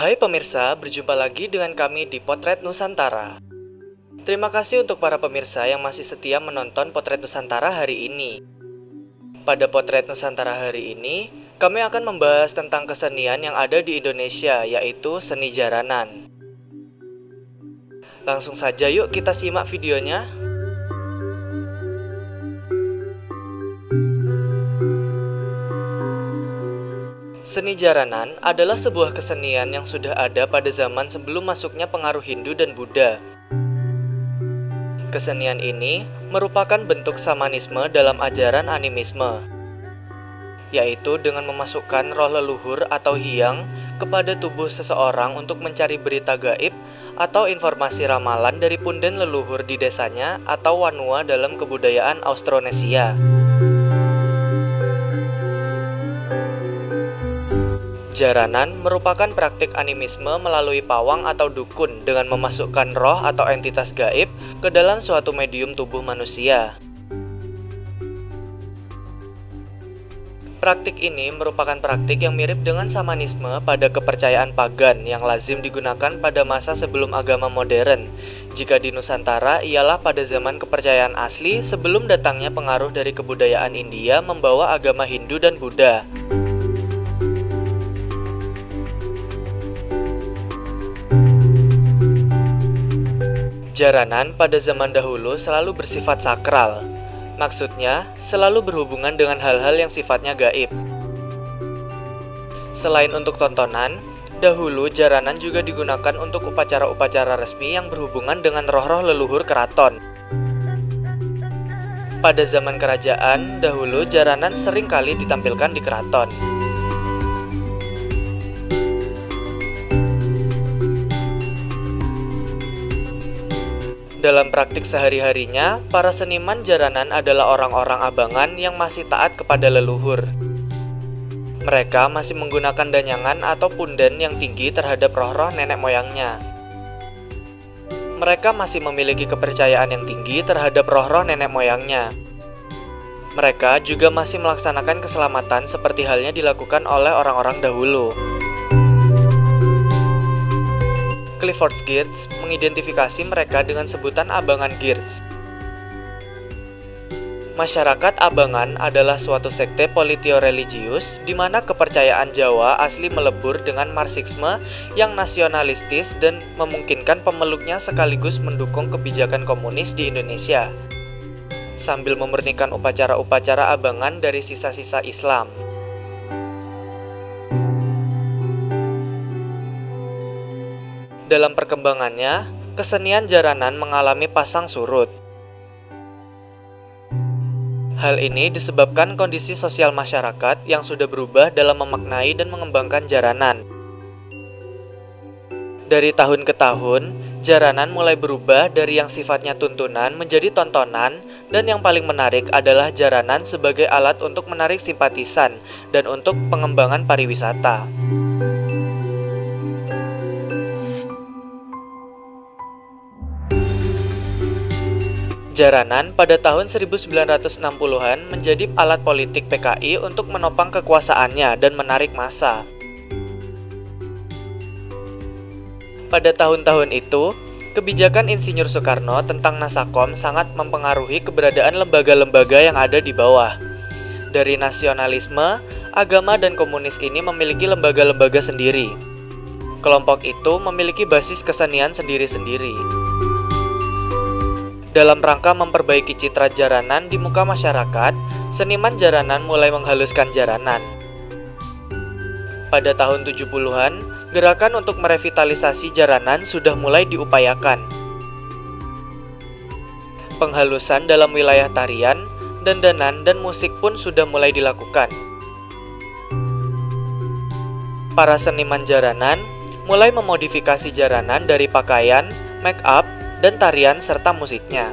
Hai pemirsa, berjumpa lagi dengan kami di Potret Nusantara. Terima kasih untuk para pemirsa yang masih setia menonton Potret Nusantara hari ini. Pada Potret Nusantara hari ini, kami akan membahas tentang kesenian yang ada di Indonesia, yaitu seni jaranan. Langsung saja yuk kita simak videonya. Seni jaranan adalah sebuah kesenian yang sudah ada pada zaman sebelum masuknya pengaruh Hindu dan Buddha. Kesenian ini merupakan bentuk samanisme dalam ajaran animisme, yaitu dengan memasukkan roh leluhur atau hyang kepada tubuh seseorang untuk mencari berita gaib atau informasi ramalan dari punden leluhur di desanya atau wanua dalam kebudayaan Austronesia. Jaranan merupakan praktik animisme melalui pawang atau dukun dengan memasukkan roh atau entitas gaib ke dalam suatu medium tubuh manusia. Praktik ini merupakan praktik yang mirip dengan samanisme pada kepercayaan pagan yang lazim digunakan pada masa sebelum agama modern. Jika di Nusantara ialah pada zaman kepercayaan asli sebelum datangnya pengaruh dari kebudayaan India membawa agama Hindu dan Buddha. Jaranan pada zaman dahulu selalu bersifat sakral. Maksudnya, selalu berhubungan dengan hal-hal yang sifatnya gaib. Selain untuk tontonan, dahulu jaranan juga digunakan untuk upacara-upacara resmi yang berhubungan dengan roh-roh leluhur keraton. Pada zaman kerajaan, dahulu jaranan sering kali ditampilkan di keraton. Dalam praktik sehari-harinya, para seniman jaranan adalah orang-orang abangan yang masih taat kepada leluhur. Mereka masih menggunakan danyangan atau punden yang tinggi terhadap roh-roh nenek moyangnya. Mereka masih memiliki kepercayaan yang tinggi terhadap roh-roh nenek moyangnya. Mereka juga masih melaksanakan keselamatan seperti halnya dilakukan oleh orang-orang dahulu. Clifford Geertz mengidentifikasi mereka dengan sebutan abangan Geertz. Masyarakat abangan adalah suatu sekte politio-religius di mana kepercayaan Jawa asli melebur dengan marxisme yang nasionalistis dan memungkinkan pemeluknya sekaligus mendukung kebijakan komunis di Indonesia, sambil memurnikan upacara-upacara abangan dari sisa-sisa Islam. Dalam perkembangannya, kesenian jaranan mengalami pasang surut. Hal ini disebabkan kondisi sosial masyarakat yang sudah berubah dalam memaknai dan mengembangkan jaranan. Dari tahun ke tahun, jaranan mulai berubah dari yang sifatnya tuntunan menjadi tontonan, dan yang paling menarik adalah jaranan sebagai alat untuk menarik simpatisan dan untuk pengembangan pariwisata. Jaranan pada tahun 1960-an menjadi alat politik PKI untuk menopang kekuasaannya dan menarik massa. Pada tahun-tahun itu, kebijakan Insinyur Soekarno tentang Nasakom sangat mempengaruhi keberadaan lembaga-lembaga yang ada di bawah. Dari nasionalisme, agama dan komunis ini memiliki lembaga-lembaga sendiri. Kelompok itu memiliki basis kesenian sendiri-sendiri. Dalam rangka memperbaiki citra jaranan di muka masyarakat, seniman jaranan mulai menghaluskan jaranan. Pada tahun 70-an, gerakan untuk merevitalisasi jaranan sudah mulai diupayakan. Penghalusan dalam wilayah tarian, dandanan, dan musik pun sudah mulai dilakukan. Para seniman jaranan mulai memodifikasi jaranan dari pakaian, make up, dan tarian serta musiknya.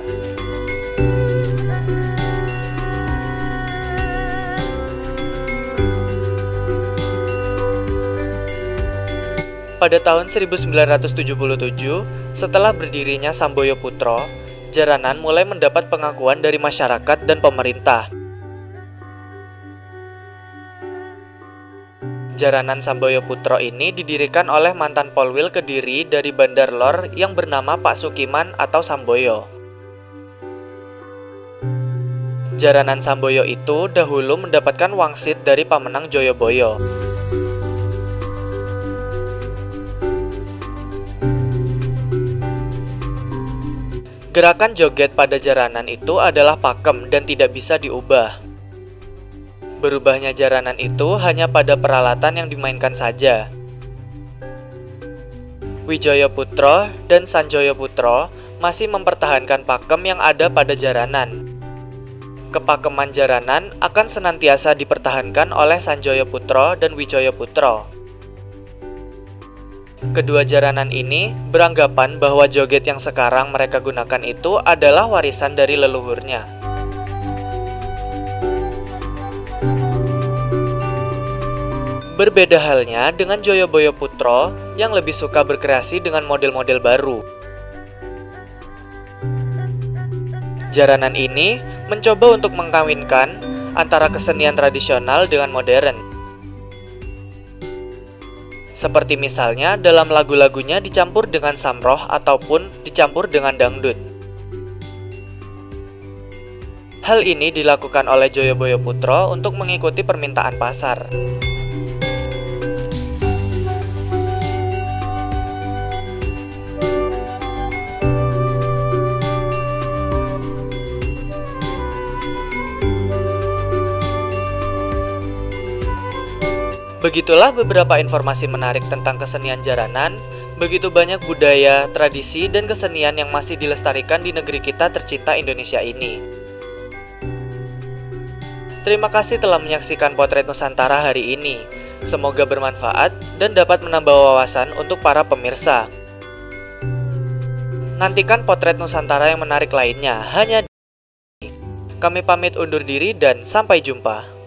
Pada tahun 1977, setelah berdirinya Samboyo Putro, jaranan mulai mendapat pengakuan dari masyarakat dan pemerintah. Jaranan Samboyo Putro ini didirikan oleh mantan Polwil Kediri dari Bandar Lor yang bernama Pak Sukiman atau Samboyo. Jaranan Samboyo itu dahulu mendapatkan wangsit dari Pamenang Joyoboyo. Gerakan joget pada jaranan itu adalah pakem dan tidak bisa diubah. Berubahnya jaranan itu hanya pada peralatan yang dimainkan saja. Wijaya Putro dan Sanjoyo Putro masih mempertahankan pakem yang ada pada jaranan. Kepakeman jaranan akan senantiasa dipertahankan oleh Sanjoyo Putro dan Wijaya Putro. Kedua jaranan ini beranggapan bahwa joget yang sekarang mereka gunakan itu adalah warisan dari leluhurnya. Berbeda halnya dengan Joyoboyo Putro yang lebih suka berkreasi dengan model-model baru. Jaranan ini mencoba untuk mengkawinkan antara kesenian tradisional dengan modern. Seperti misalnya dalam lagu-lagunya dicampur dengan samroh ataupun dicampur dengan dangdut. Hal ini dilakukan oleh Joyoboyo Putro untuk mengikuti permintaan pasar. Begitulah beberapa informasi menarik tentang kesenian jaranan. Begitu banyak budaya, tradisi, dan kesenian yang masih dilestarikan di negeri kita tercinta Indonesia ini. Terima kasih telah menyaksikan Potret Nusantara hari ini. Semoga bermanfaat dan dapat menambah wawasan untuk para pemirsa. Nantikan Potret Nusantara yang menarik lainnya hanya di... Kami pamit undur diri dan sampai jumpa.